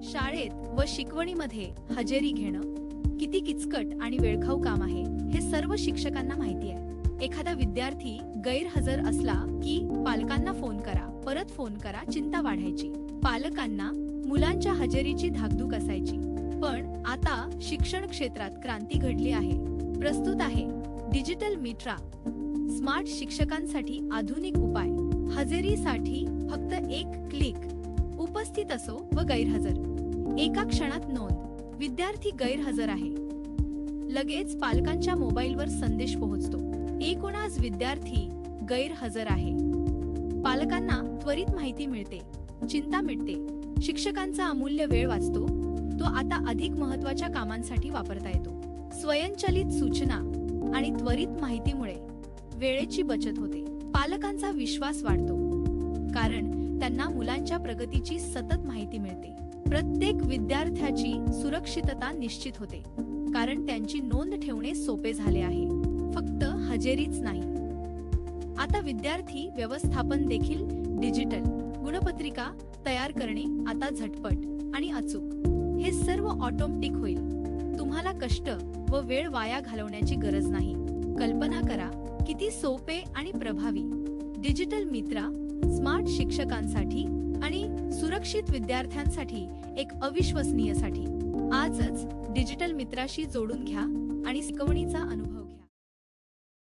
शाळेत व शिकवणीमध्ये हजेरी घेणं किती किचकट आणि वेळखाऊ काम आहे हे सर्व शिक्षकांना माहिती आहे. एखादा विद्यार्थी गैरहजर असला की पालकांना फोन करा, परत फोन करा, चिंता वाढायची. पालकांना मुलांच्या हजेरीची धाकधूक असायची. पण आता शिक्षण क्षेत्रात क्रांती घडली आहे. प्रस्तुत आहे डिजिटल मित्रा, स्मार्ट शिक्षकांसाठी आधुनिक उपाय. हजेरीसाठी फक्त एक क्लिक. उपस्थित असो व गैरहजर, एका क्षणात नोंद. विद्यार्थी गैरहजर आहे, लगेच पालकांच्या मोबाईलवर संदेश पोहोचतो. एकूणच विद्यार्थी गैरहजर आहे. पालकांना त्वरित माहिती मिळते, चिंता मिटते. शिक्षकांचा अमूल्य वेळ वाचतो. तो आता अधिक महत्त्वाच्या कामांसाठी वापरता येतो. स्वयंचलित सूचना आणि त्वरित माहितीमुळे वेळेची बचत होते. पालकांचा विश्वास वाढतो, कारण त्यांना मुलांच्या प्रगतीची सतत माहिती मिळते. प्रत्येक विद्यार्थ्याची सुरक्षितता निश्चित होते, कारण त्यांची नोंद ठेवणे सोपे झाले आहे. फक्त हजेरीच नाही, आता विद्यार्थी व्यवस्थापन देखील डिजिटल. गुणपत्रिका तयार करणे आता झटपट आणि अचूक. हे सर्व ऑटोमॅटिक होईल. तुम्हाला कष्ट व वेळ वाया घालवण्याची गरज नाही. कल्पना करा किती सोपे आणि प्रभावी. डिजिटल मित्रा स्मार्ट शिक्षकांसाठी आणि सुरक्षित विद्यार्थ्यांसाठी एक अविश्वसनीय साठी. आजच डिजिटल मित्राशी जोडून घ्या आणि शिकवणीचा अनुभव